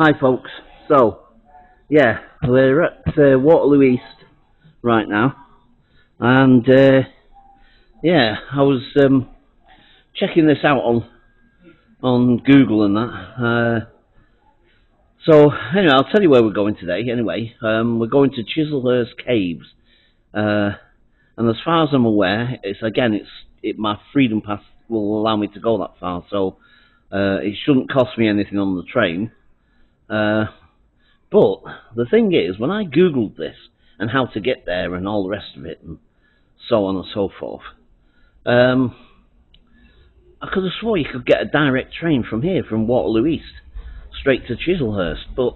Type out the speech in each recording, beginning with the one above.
Hi folks, so yeah, we're at Waterloo East right now, and yeah, I was checking this out on Google and that. So anyway, I'll tell you where we're going today. Anyway, we're going to Chislehurst Caves, and as far as I'm aware, my freedom pass will allow me to go that far, so it shouldn't cost me anything on the train. But the thing is, when I googled this and how to get there and all the rest of it and so on and so forth, I could have swore you could get a direct train from here, from Waterloo East, straight to Chislehurst. But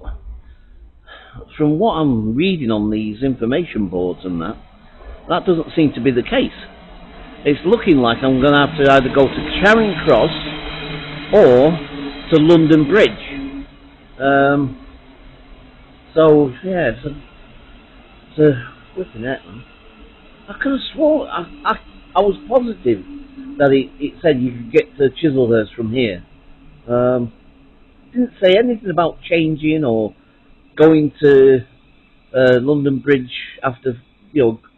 from what I'm reading on these information boards and that doesn't seem to be the case. It's looking like I'm going to have to either go to Charing Cross or to London Bridge. So yeah, it's a flipping heck, man. I could have sworn I was positive that it said you could get to Chislehurst from here. Didn't say anything about changing or going to London Bridge after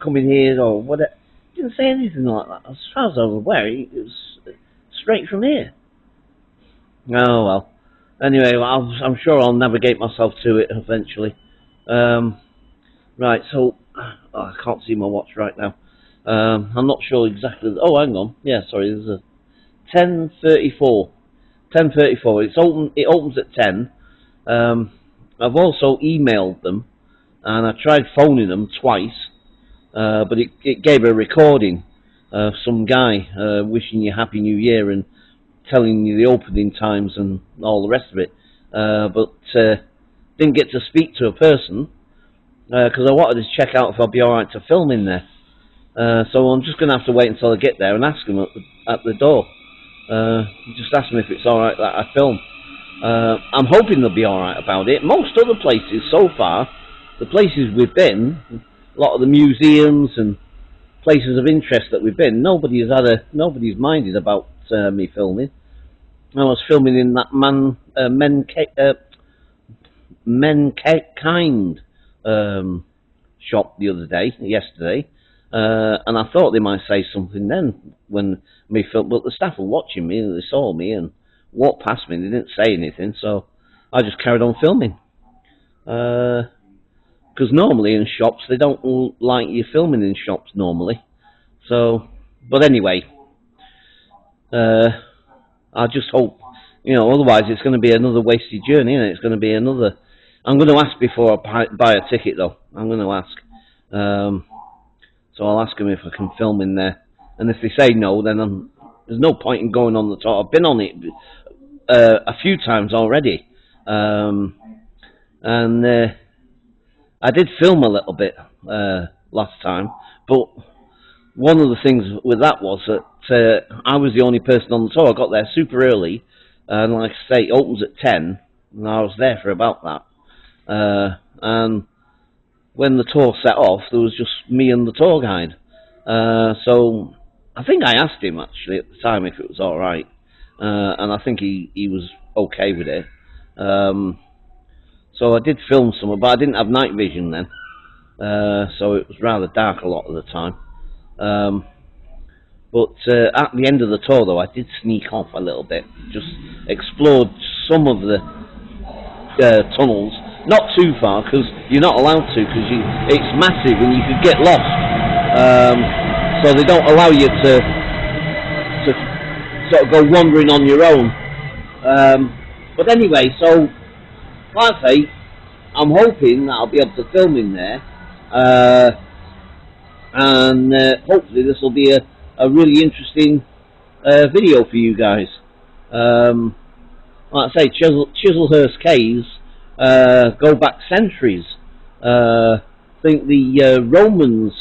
coming here or whatever. Didn't say anything like that. As far as I was aware, it was straight from here. Oh well. Anyway, I'm sure I'll navigate myself to it eventually. Right, so I can't see my watch right now. I'm not sure exactly. Oh, hang on. Yeah, sorry. There's a 10:34. 10:34. It opens at 10. I've also emailed them, and I tried phoning them twice, but it gave a recording of some guy wishing you Happy New Year and telling you the opening times and all the rest of it, but didn't get to speak to a person because I wanted to check out if I'd be alright to film in there. So I'm just going to have to wait until I get there and ask them at the door. Just ask them if it's alright that I film. I'm hoping they'll be alright about it. Most other places so far, the places we've been, a lot of the museums and places of interest that we've been, nobody's minded about me filming. I was filming in that Menkind shop yesterday, and I thought they might say something then when me filmed, but the staff were watching me and they saw me and walked past me and they didn't say anything, so I just carried on filming. Because normally in shops they don't like you filming in shops normally. So, but anyway, I just hope, otherwise it's going to be another wasted journey, and it's going to be another. I'm going to ask before I buy a ticket, though. I'm going to ask. So I'll ask them if I can film in there, and if they say no, then there's no point in going on the tour. I've been on it a few times already, and I did film a little bit last time, but one of the things with that was that I was the only person on the tour. I got there super early, and like I say, it opens at 10, and I was there for about that. And when the tour set off, there was just me and the tour guide. So I think I asked him actually at the time if it was all right, and I think he was okay with it. So I did film some, but I didn't have night vision then, so it was rather dark a lot of the time. But at the end of the tour, though, I did sneak off a little bit, just explored some of the tunnels, not too far, because you're not allowed to, because it's massive and you could get lost. So they don't allow you to sort of go wandering on your own. But anyway, so like I say, I'm hoping that I'll be able to film in there, and hopefully this will be a really interesting video for you guys. Like I say, Chislehurst Caves go back centuries. I think the Romans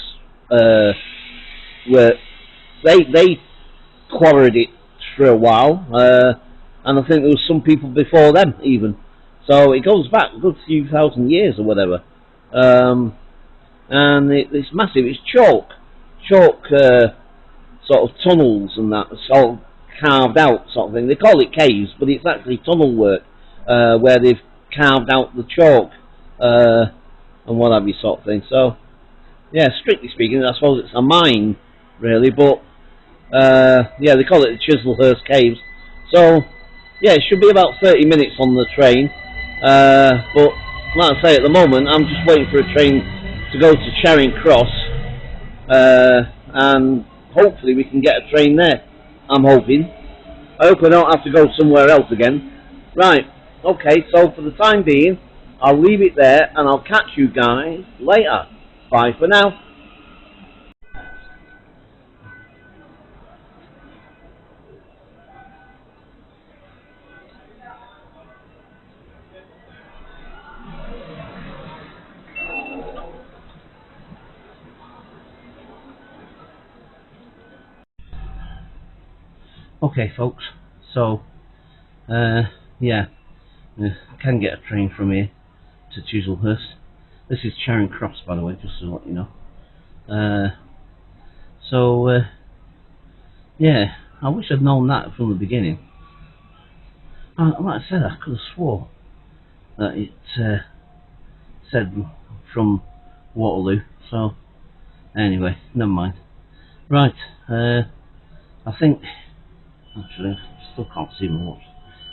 they quarried it for a while, and I think there was some people before them even. So it goes back a good few thousand years or whatever, and it's massive. It's chalk sort of tunnels and that. It's all carved out sort of thing. They call it caves, but it's actually tunnel work where they've carved out the chalk and what have you, sort of thing. So yeah, strictly speaking, I suppose it's a mine, really, but yeah, they call it the Chislehurst Caves. So yeah, it should be about 30 minutes on the train, but like I say, at the moment I'm just waiting for a train to go to Charing Cross, and hopefully we can get a train there. I'm hoping. I hope I don't have to go somewhere else again. Right, okay, so for the time being, I'll leave it there and I'll catch you guys later. Bye for now. Okay, folks, so yeah, I can get a train from here to Chislehurst. This is Charing Cross, by the way, just to let you know. So yeah, I wish I'd known that from the beginning. Like I said, I could have swore that it said from Waterloo. So anyway, never mind. Right, I think actually I still can't see my watch.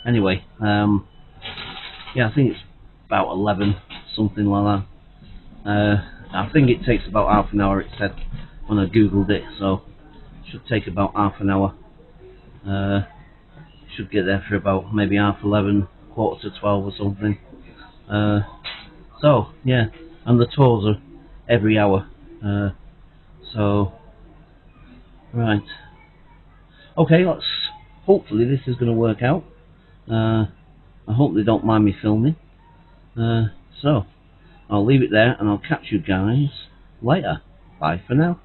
Anyway, yeah, I think it's about 11, something like that. I think it takes about half an hour, it said when I googled it, so it should take about half an hour. Should get there for about maybe half 11, quarter to 12 or something. So yeah, and the tours are every hour. So right, okay, let's hopefully this is going to work out. I hope they don't mind me filming. So I'll leave it there and I'll catch you guys later. Bye for now.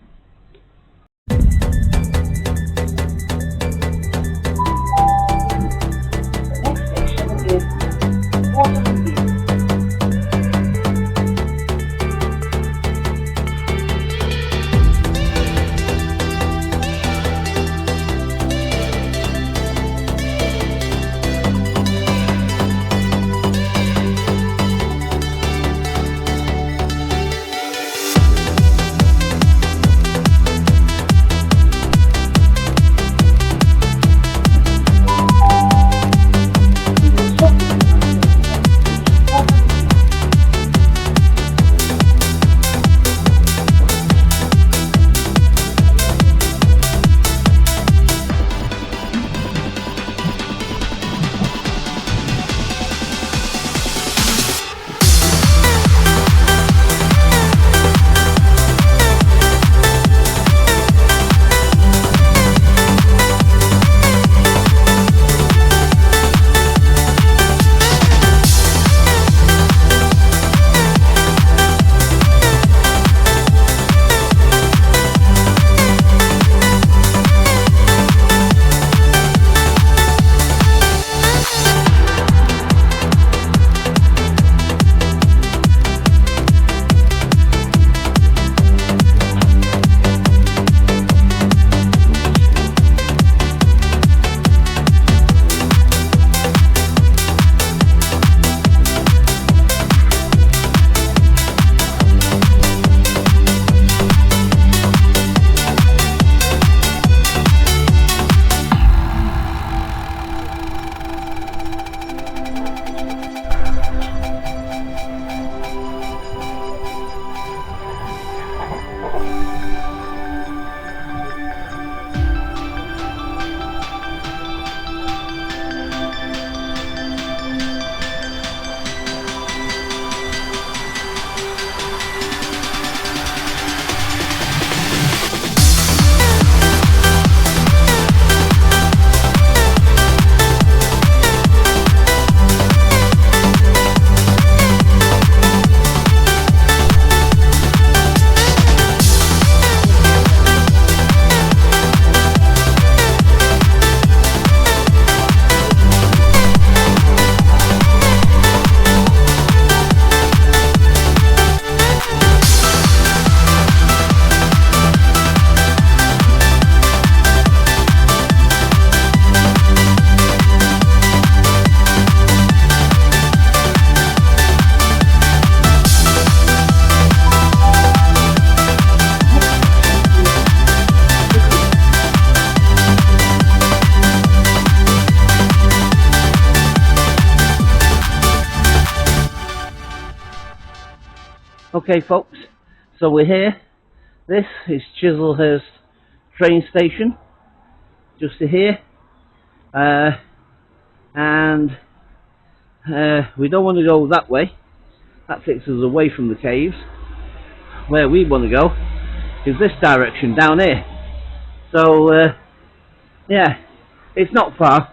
Okay folks, so we're here. This is Chislehurst train station, just here, and we don't want to go that way. That takes us away from the caves. Where we want to go is this direction down here. So yeah, it's not far.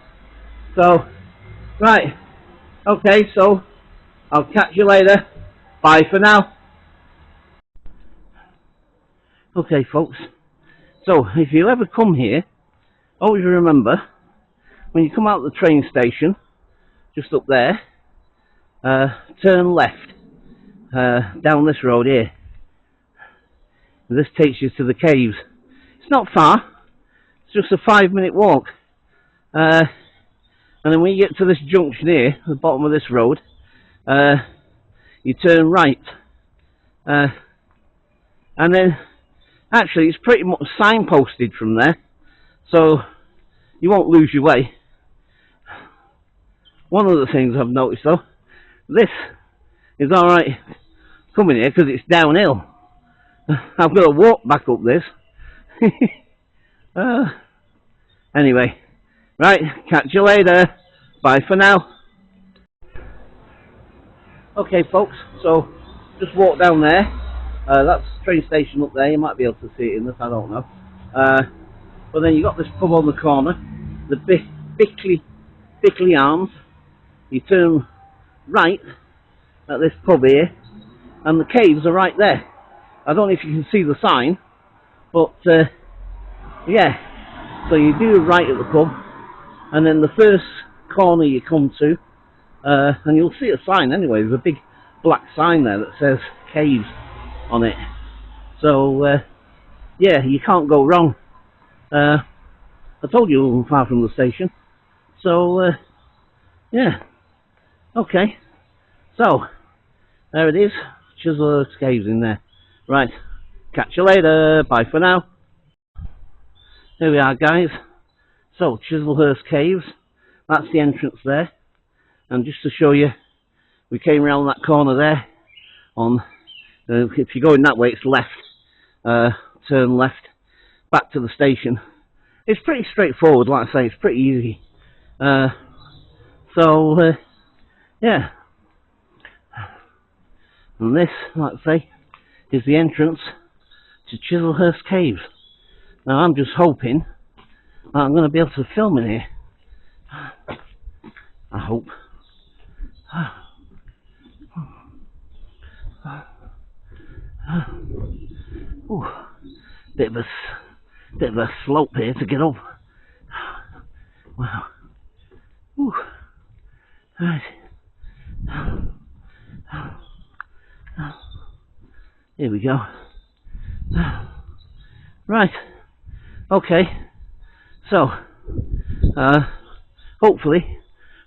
So right, okay, so I'll catch you later. Bye for now. Okay folks, so if you ever come here, always remember, when you come out of the train station, just up there, turn left, down this road here. This takes you to the caves. It's not far, it's just a 5-minute walk. And then when you get to this junction here, the bottom of this road, you turn right. And then, actually, it's pretty much signposted from there, so you won't lose your way. One of the things I've noticed though, this is alright coming here because it's downhill. I've got to walk back up this. Anyway, right, catch you later. Bye for now. Okay folks, so just walk down there. That's the train station up there. You might be able to see it in this, I don't know. But then you got this pub on the corner, the Bickley Arms. You turn right at this pub here, and the caves are right there. I don't know if you can see the sign, but yeah. So you do right at the pub, and then the first corner you come to, and you'll see a sign anyway. There's a big black sign there that says caves on it. So yeah, you can't go wrong. I told you it wasn't far from the station. So yeah. Okay, so there it is, Chislehurst Caves in there. Right, catch you later, bye for now. Here we are guys, so Chislehurst Caves, that's the entrance there. And just to show you, we came around that corner there, on, if you're going that way it's left, turn left, back to the station. It's pretty straightforward, like I say, it's pretty easy. So yeah, and this, like I say, is the entrance to Chislehurst Caves. Now I'm just hoping that I'm going to be able to film in here. I hope. Ooh, bit of a slope here to get up. Wow. Ooh. Right. Here we go. Right. Okay. So, hopefully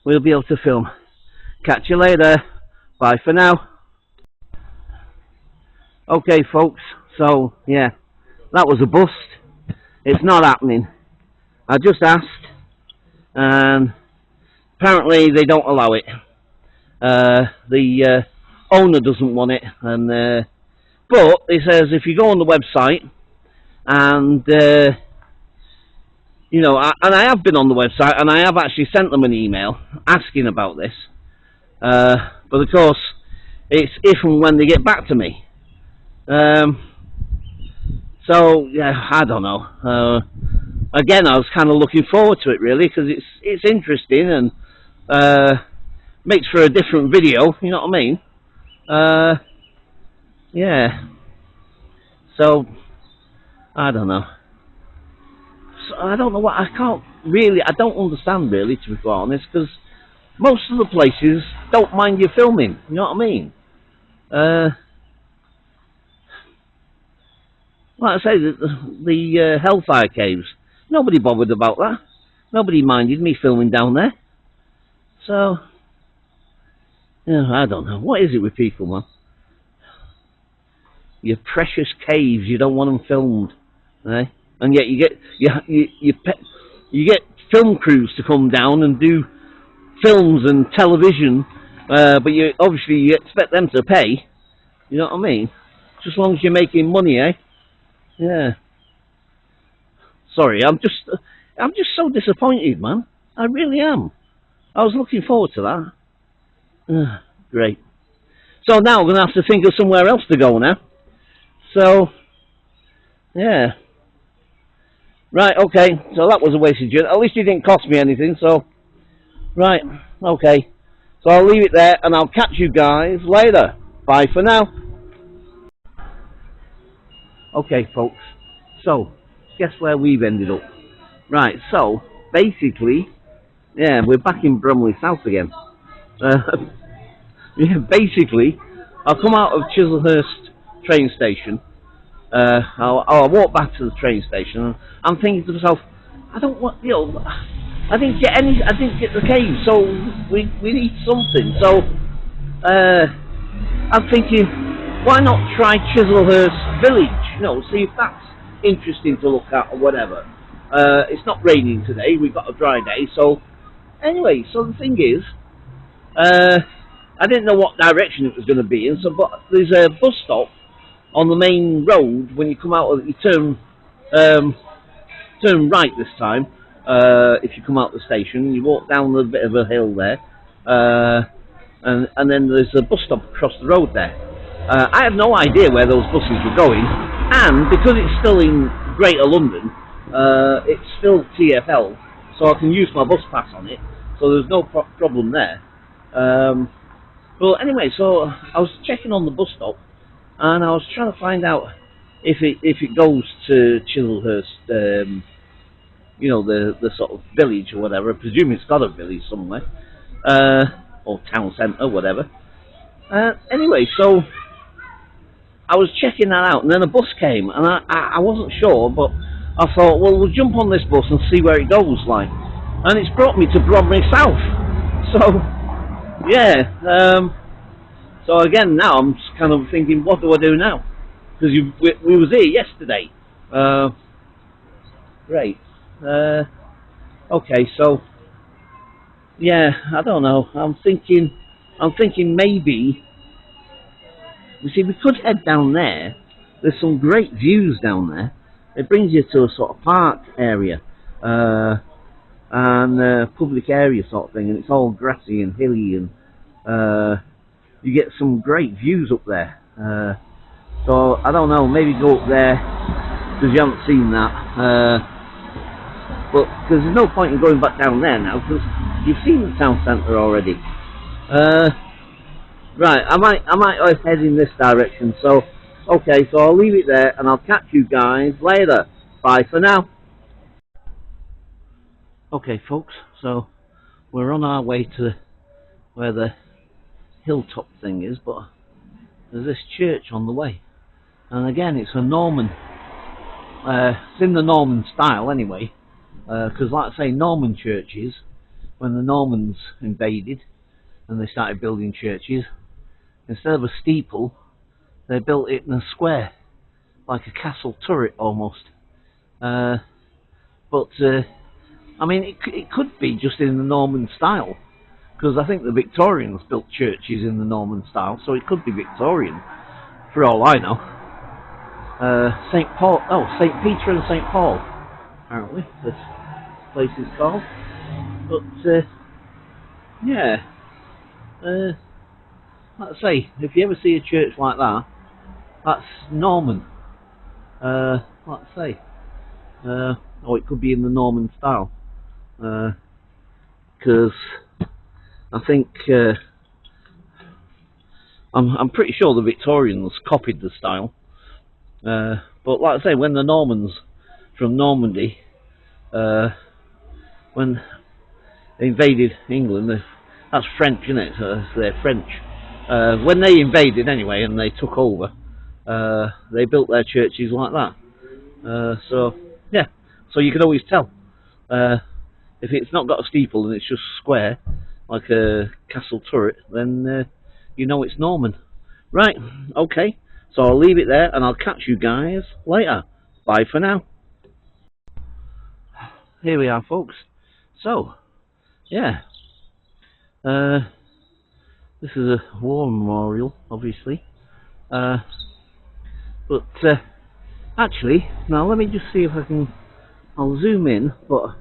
we'll be able to film. Catch you later. Bye for now. Okay folks, so yeah, that was a bust. It's not happening. I just asked, and apparently they don't allow it. The owner doesn't want it, and but it says if you go on the website, and you know, and I have been on the website, and I have actually sent them an email asking about this, but of course it's if and when they get back to me. So yeah, I don't know. Again, I was kind of looking forward to it really, because it's interesting and makes for a different video. You know what I mean? Yeah. So I don't know. So, I don't know what I don't understand really, to be quite honest, because most of the places don't mind you filming. You know what I mean? Like I say, the Hellfire Caves, nobody bothered about that. Nobody minded me filming down there. So, yeah, I don't know. What is it with people, man? Your precious caves, you don't want them filmed, eh? And yet you get film crews to come down and do films and television, but you obviously you expect them to pay. You know what I mean? Just as long as you're making money, eh? Yeah. Sorry, I'm just so disappointed, man. I really am. I was looking forward to that. Great. So now I'm going to have to think of somewhere else to go now. So, yeah. Right, okay. So that was a wasted journey. At least it didn't cost me anything, so... Right, okay. So I'll leave it there, and I'll catch you guys later. Bye for now. Okay, folks. So, guess where we've ended up? Right, so, basically... Yeah, we're back in Bromley South again. Yeah, basically, I'll come out of Chislehurst train station. I'll walk back to the train station, and I'm thinking to myself, I don't want, I didn't get the cave, so we need something. So I'm thinking, why not try Chislehurst Village? See if that's interesting to look at or whatever. It's not raining today. We've got a dry day, so anyway. So the thing is, I didn't know what direction it was going to be in, so but there's a bus stop on the main road. When you come out of, you turn right this time. If you come out of the station, you walk down a bit of a hill there, and then there's a bus stop across the road there. I had no idea where those buses were going, and because it's still in Greater London, it's still TfL, so I can use my bus pass on it, so there's no problem there. But anyway, so I was checking on the bus stop, and I was trying to find out if it goes to Chislehurst, the sort of village or whatever. I presume it's got a village somewhere, or town centre, whatever. Anyway, so I was checking that out, and then a bus came, and I wasn't sure, but I thought, well, we'll jump on this bus and see where it goes, like. And it's brought me to Bromley South. So, yeah. So again, now I'm just kind of thinking, what do I do now? Because we was here yesterday. Great. Okay, so yeah, I don't know. I'm thinking maybe. You see, we could head down there. There's some great views down there. It brings you to a sort of park area, and public area sort of thing, and it's all grassy and hilly, and you get some great views up there. So I don't know, maybe go up there because you haven't seen that. But because there's no point in going back down there now because you've seen the town centre already. Right, I might head in this direction. So okay, so I'll leave it there and I'll catch you guys later. Bye for now. Okay, folks. So we're on our way to where the hilltop thing is, but there's this church on the way, and again it's a Norman. It's in the Norman style anyway, because like I say, Norman churches, when the Normans invaded and they started building churches, instead of a steeple they built it in a square, like a castle turret almost. But I mean, it could be just in the Norman style, because I think the Victorians built churches in the Norman style, so it could be Victorian, for all I know. St. Peter and St. Paul, apparently, this place is called. But, yeah, like I say, if you ever see a church like that, that's Norman. Like I say, or it could be in the Norman style, because I think I'm pretty sure the Victorians copied the style, but like I say, when the Normans from Normandy, when they invaded England, that's French, isn't it? They're French. When they invaded anyway, and they took over, they built their churches like that. So yeah, so you can always tell if it's not got a steeple and it's just square, like a castle turret, then you know it's Norman. Right, okay, so I'll leave it there and I'll catch you guys later. Bye for now. Here we are, folks. So, yeah, this is a war memorial, obviously. But actually, now let me just see if I can. I'll zoom in, but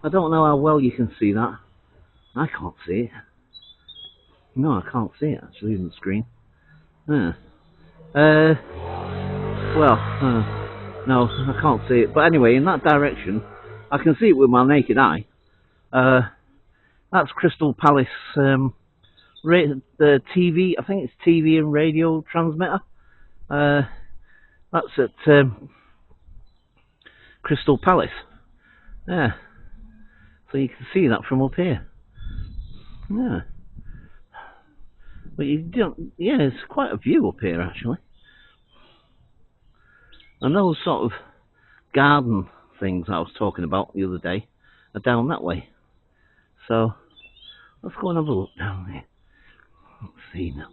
I don't know how well you can see that. I can't see it. No, I can't see it actually on the screen. Yeah. Well, no, I can't see it. But anyway, in that direction, I can see it with my naked eye. That's Crystal Palace. The TV, I think it's TV and radio transmitter. That's at Crystal Palace. Yeah. So you can see that from up here. Yeah. But you don't, yeah, it's quite a view up here actually. And those sort of garden things I was talking about the other day are down that way. So let's go and have a look down there. Let's see now.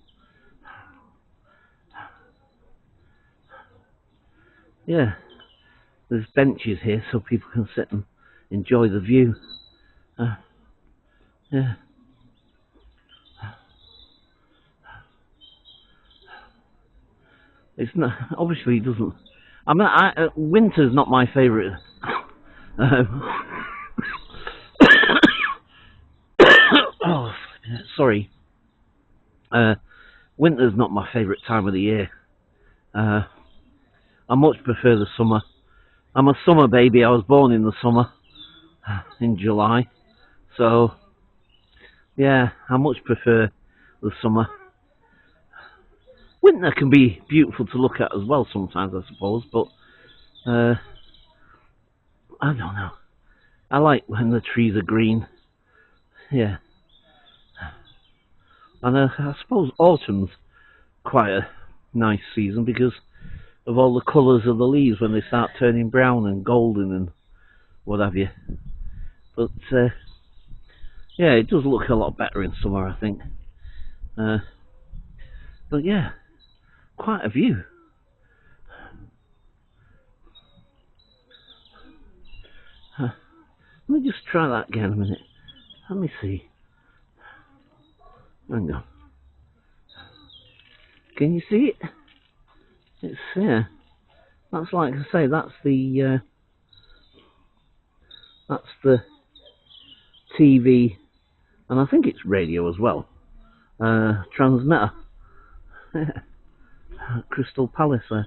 Yeah, there's benches here so people can sit and enjoy the view. Yeah. It's not, obviously it doesn't. I mean, winter's not my favourite. Oh, sorry. Winter's not my favourite time of the year. I much prefer the summer. I'm a summer baby. I was born in the summer, in July. So, yeah, I much prefer the summer. Winter can be beautiful to look at as well sometimes, I suppose, but I don't know. I like when the trees are green. Yeah. And I suppose autumn's quite a nice season because of all the colours of the leaves when they start turning brown and golden and what have you. But yeah, it does look a lot better in summer, I think. But yeah, quite a view. Let me just try that again a minute. Let me see. Hang on. Can you see it? It's there. That's like I say. That's the TV, and I think it's radio as well. Transmitter. Crystal Palace there.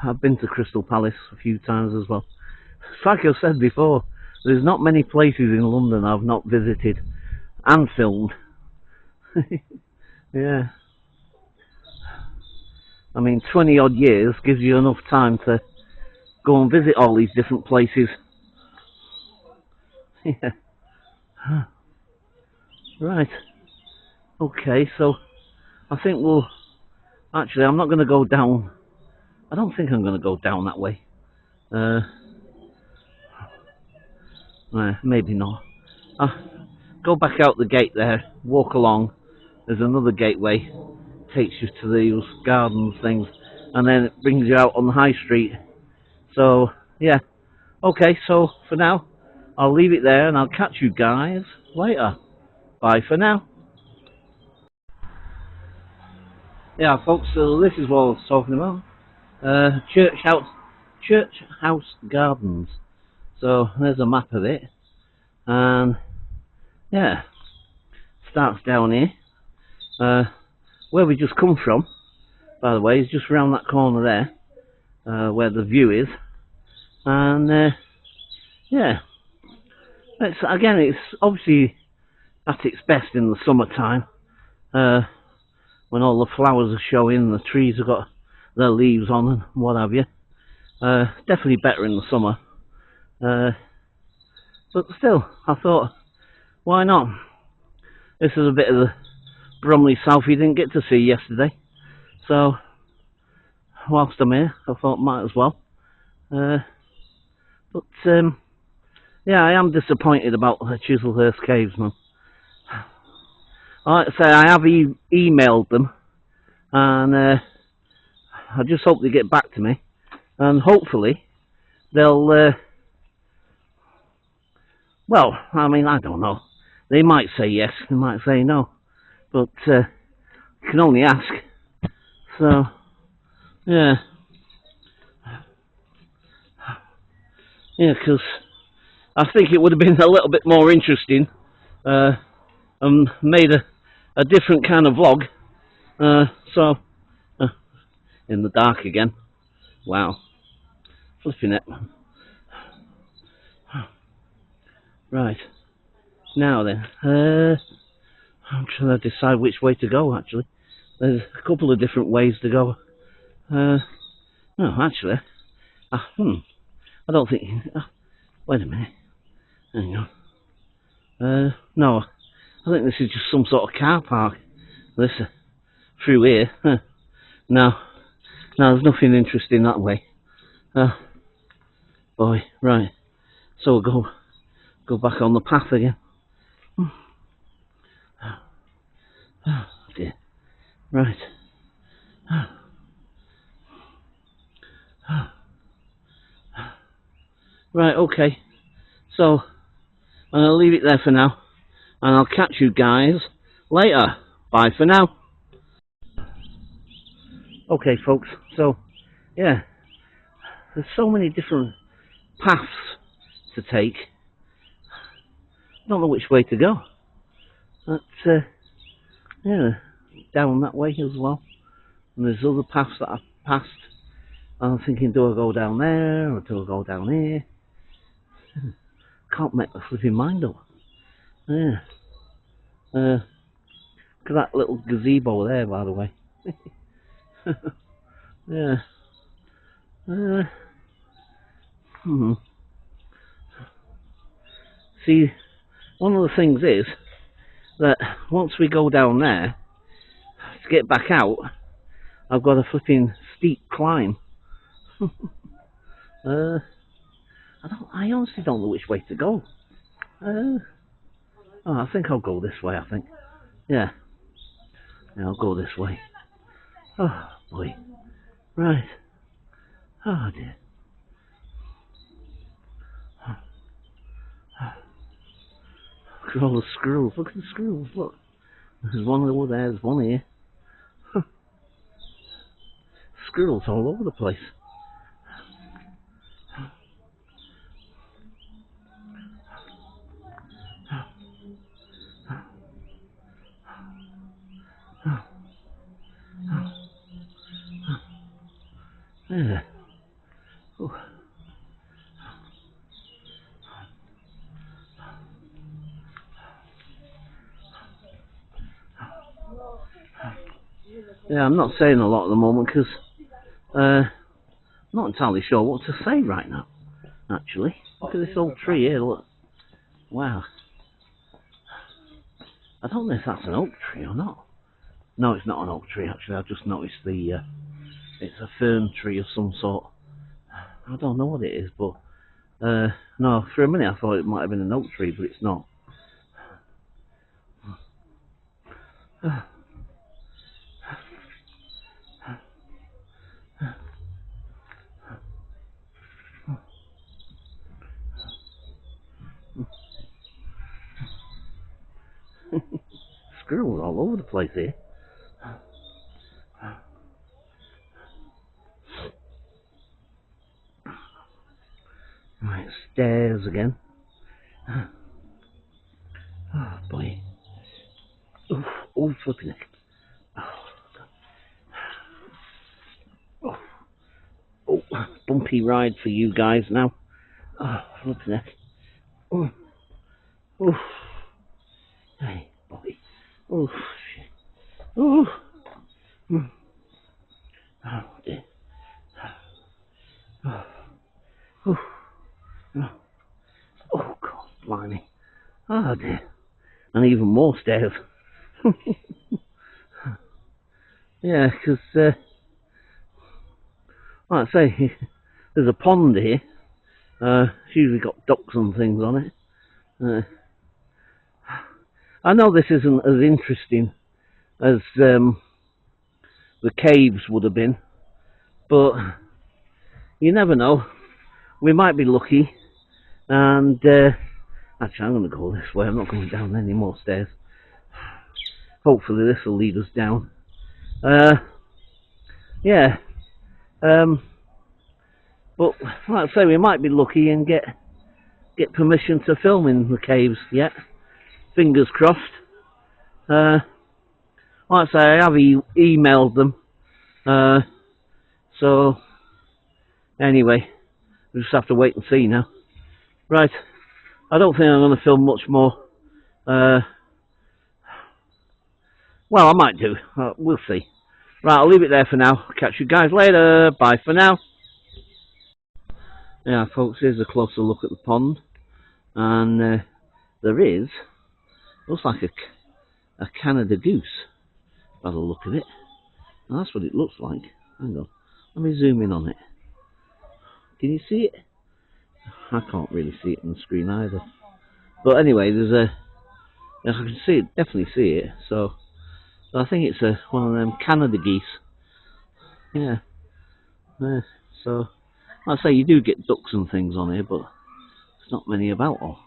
I've been to Crystal Palace a few times as well. It's like I said before, there's not many places in London I've not visited and filmed. Yeah. I mean, 20 odd years gives you enough time to go and visit all these different places. Yeah. Right. Okay, so I think we'll... Actually, I'm not going to go down... I don't think I'm going to go down that way. Maybe not. Go back out the gate there, walk along. There's another gateway. Takes you to these gardens things. And then it brings you out on the high street. So, yeah. Okay, so for now, I'll leave it there and I'll catch you guys later. Bye for now. Yeah, folks, so this is what I was talking about. Church House Gardens. So there's a map of it, and yeah, starts down here. Where we just come from, by the way, is just around that corner there, where the view is, and yeah, it's obviously at its best in the summertime. When all the flowers are showing, the trees have got their leaves on and what have you. Definitely better in the summer. But still, I thought, why not? This is a bit of the Bromley South you didn't get to see yesterday. So, whilst I'm here, I thought might as well. But, yeah, I am disappointed about the Chislehurst Caves, man. Like I say, I have emailed them, and I just hope they get back to me, and hopefully they'll, well, I mean, I don't know. They might say yes, they might say no, but you can only ask. So, Yeah. Yeah, because I think it would have been a little bit more interesting and made a different kind of vlog. So, uh, in the dark again. Wow. Flipping it. Right. Now then, I'm trying to decide which way to go, actually. There's a couple of different ways to go. No, actually, I don't think... wait a minute. Hang on. No, I think this is just some sort of car park. This, through here. No, there's nothing interesting that way. Boy, right. So we'll go back on the path again. Oh dear. Right. Right, okay. So, I'm going to leave it there for now. And I'll catch you guys later. Bye for now. Okay, folks. So, yeah. There's so many different paths to take. I don't know which way to go. But, yeah, down that way as well. And there's other paths that I've passed. I'm thinking, do I go down there or do I go down here? Can't make the flipping mind up. Yeah. Look at that little gazebo there, by the way. Yeah. See, one of the things is that once we go down there, to get back out, I've got a flipping steep climb. I honestly don't know which way to go. I think I'll go this way, I think. Yeah, I'll go this way. Oh, boy. Right. Oh, dear. Look at all the squirrels. Look at the squirrels, look. There's one over there, there's one here. Squirrels all over the place. Yeah. Ooh. Yeah, I'm not saying a lot at the moment because I'm not entirely sure what to say right now, actually. Look at this old tree here, look. Wow. I don't know if that's an oak tree or not. No, it's not an oak tree, actually. I've just noticed it's a fern tree of some sort. I don't know what it is, but no, for a minute I thought it might have been an oak tree, but it's not. Squirrels all over the place here. Right, stairs again. Oh boy. Oof, oh flipping it. Oh, bumpy ride for you guys now. Oh, flipping it. Oh, oh. Hey, boy. Oh, shit. Oh. Oh, dear. Oh. Oh. Oh, God, blimey. Oh, dear. And even more stairs. Yeah, because, like I say, there's a pond here. It's usually got ducks and things on it. I know this isn't as interesting as the caves would have been, but you never know. We might be lucky, and actually I'm going to go this way. I'm not going down any more stairs. Hopefully this will lead us down. Yeah, But like I say, we might be lucky and get permission to film in the caves yet. Fingers crossed. Like I say, I have emailed them. So anyway, we just have to wait and see now. Right, I don't think I'm going to film much more. Well, I might do. We'll see. Right, I'll leave it there for now. Catch you guys later. Bye for now. Yeah, folks, here's a closer look at the pond. And there is, looks like a Canada goose, by the look of it. And that's what it looks like. Hang on, let me zoom in on it. Can you see it? I can't really see it on the screen either. But anyway, I can see it, definitely see it. So I think it's one of them Canada geese. Yeah. So, like I say, you do get ducks and things on here, but there's not many about, or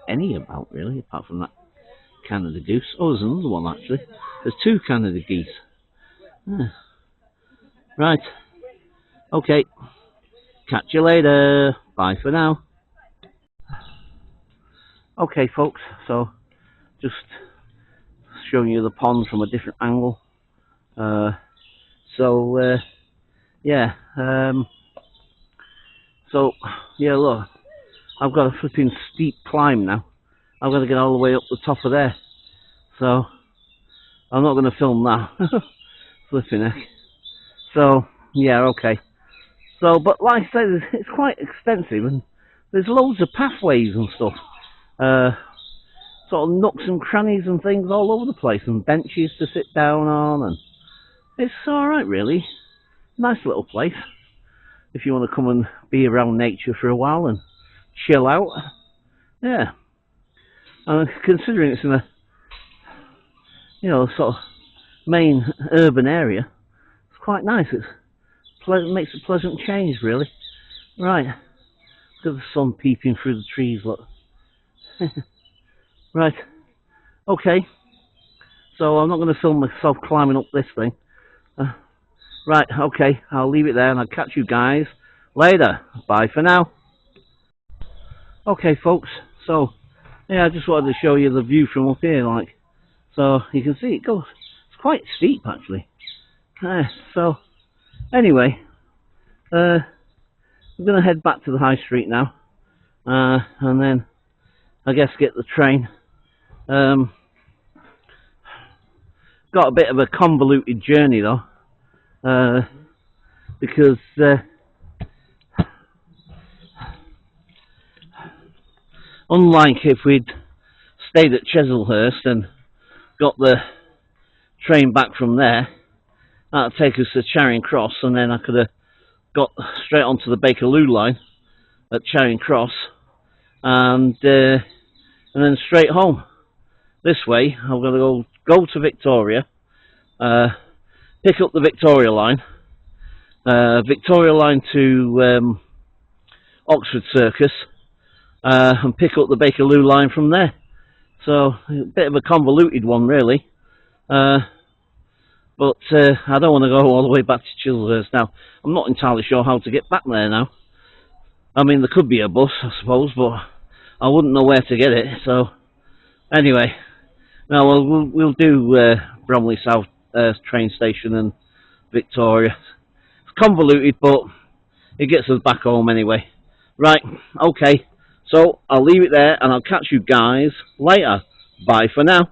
any about really, apart from that Canada goose. Oh, there's another one actually. There's two Canada geese. Right. Okay. Catch you later. Bye for now. Okay, folks. So, just showing you the pond from a different angle. Yeah. So, yeah, look. I've got a flipping steep climb now. I've got to get all the way up the top of there. So, I'm not going to film that. Flipping heck. So, yeah, okay. So, but like I said, it's quite extensive, and there's loads of pathways and stuff. Sort of nooks and crannies and things all over the place, and benches to sit down on, and it's alright really. Nice little place. If you want to come and be around nature for a while and chill out. Yeah. And considering it's in a, sort of main urban area, it's quite nice. It makes a pleasant change, really. Right. Look at the sun peeping through the trees, look. Right. Okay. So I'm not going to film myself climbing up this thing. Right, okay. I'll leave it there and I'll catch you guys later. Bye for now. Okay, folks. So, yeah, I just wanted to show you the view from up here, like. So, you can see it goes. It's quite steep, actually. So, anyway, I'm going to head back to the high street now, and then I guess get the train. Got a bit of a convoluted journey though, because unlike if we'd stayed at Chislehurst and got the train back from there, that'd take us to Charing Cross, and then I could have got straight onto the Bakerloo line at Charing Cross, and then straight home. This way, I'm going to go to Victoria, pick up the Victoria line to Oxford Circus, and pick up the Bakerloo line from there. So, a bit of a convoluted one, really. But I don't want to go all the way back to Chislehurst now. I'm not entirely sure how to get back there now. I mean, there could be a bus, I suppose, but I wouldn't know where to get it. So, anyway, no, we'll do Bromley South train station and Victoria. It's convoluted, but it gets us back home anyway. Right, okay. So, I'll leave it there, and I'll catch you guys later. Bye for now.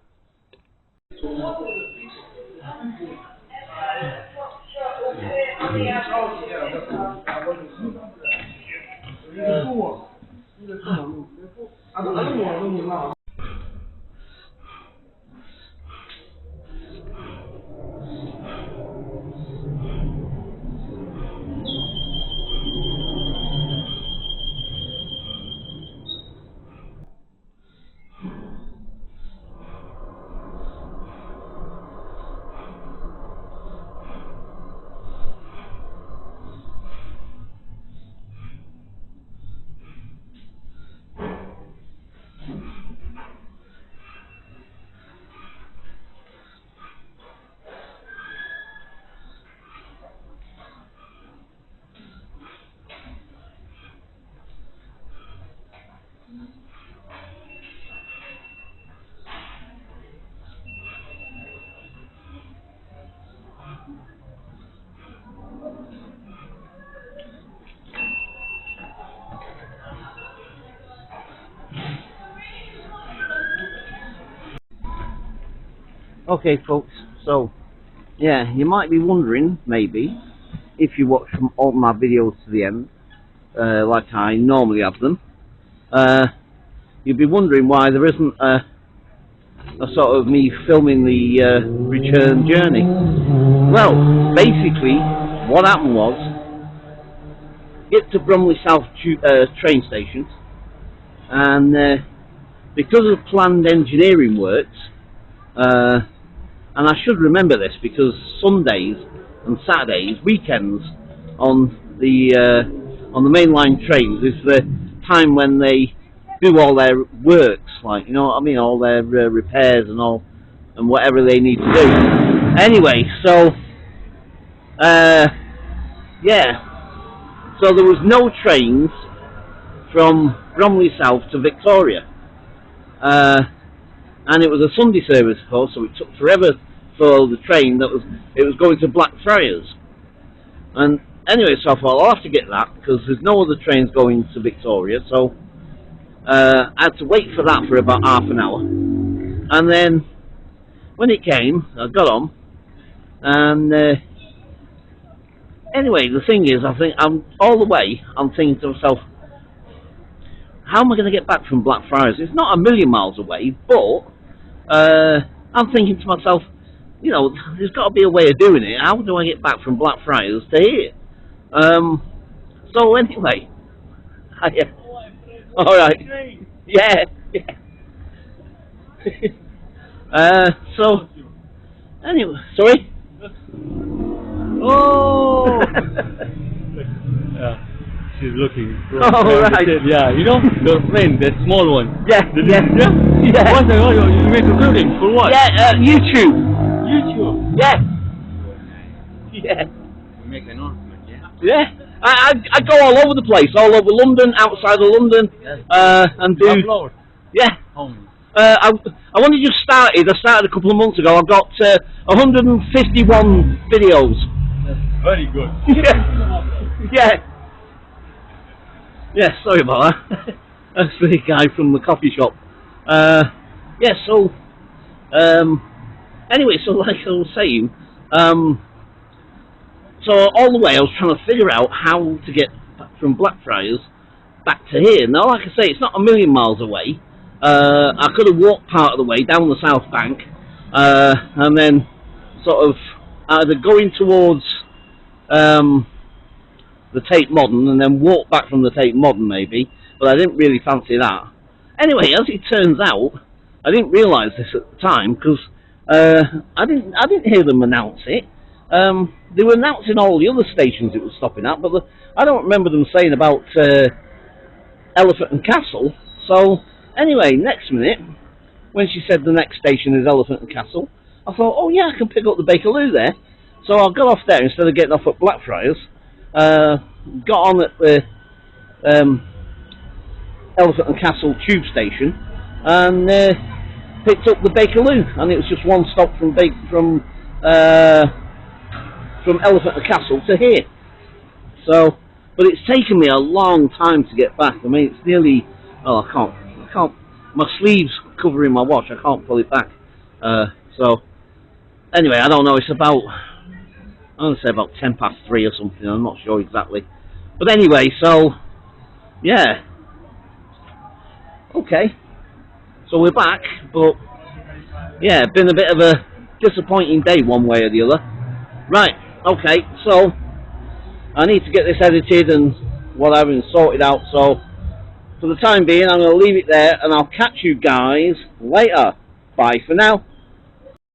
Okay, folks, so, yeah, you might be wondering, maybe, if you watch all my videos to the end, like I normally have them, you'd be wondering why there isn't a sort of me filming the return journey. Well, basically, what happened was, get to Bromley South train station, and because of planned engineering works, and I should remember this because Sundays and Saturdays, weekends on the mainline trains is the time when they do all their works, like, you know what I mean, all their repairs and all, and whatever they need to do. Anyway, so yeah, so there was no trains from Bromley South to Victoria, and it was a Sunday service, of course, so it took forever for the train that was going to Blackfriars. And anyway, so I thought I'll have to get that because there's no other trains going to Victoria, so I had to wait for that for about half an hour. And then when it came, I got on, and anyway, the thing is, I think I'm thinking to myself, how am I going to get back from Blackfriars? It's not a million miles away, but I'm thinking to myself, you know, there's got to be a way of doing it. How do I get back from Blackfriars to here? So anyway, all right, yeah. So anyway, sorry. Oh. Yeah, she's looking. Oh, right. Yeah, you know, your friend, that small one. Yeah, yeah. What you make a cooking for what? Yeah, YouTube. YouTube. Yeah. Yeah. You make an announcement, yeah? Yeah. I go all over the place, all over London, outside of London, and do. Upload. Yeah. I only just started. I started a couple of months ago. I've got 151 videos. That's very good. Yeah. Yeah. Yeah. Sorry about that. That's the guy from the coffee shop. Yeah. So. Anyway, so like I was saying, so all the way I was trying to figure out how to get from Blackfriars back to here. Now, like I say, it's not a million miles away. I could have walked part of the way down the south bank, and then sort of either going towards the Tate Modern and then walk back from the Tate Modern maybe, but I didn't really fancy that. Anyway, as it turns out, I didn't realise this at the time because I didn't hear them announce it. They were announcing all the other stations it was stopping at, but I don't remember them saying about Elephant and Castle. So anyway, next minute, when she said the next station is Elephant and Castle, I thought, oh yeah, I can pick up the Bakerloo there. So I got off there instead of getting off at Blackfriars. Got on at the Elephant and Castle tube station and picked up the Bakerloo, and it was just one stop from Elephant and Castle to here. So, but it's taken me a long time to get back. I mean, it's nearly, oh, I can't, my sleeve's covering my watch, I can't pull it back. So, anyway, I don't know, it's about, I'm going to say about 3 or something, I'm not sure exactly. But anyway, so, yeah. Okay. So we're back, but, yeah, been a bit of a disappointing day one way or the other. Right, okay, so, I need to get this edited and whatever and sorted out, so, for the time being, I'm going to leave it there, and I'll catch you guys later. Bye for now.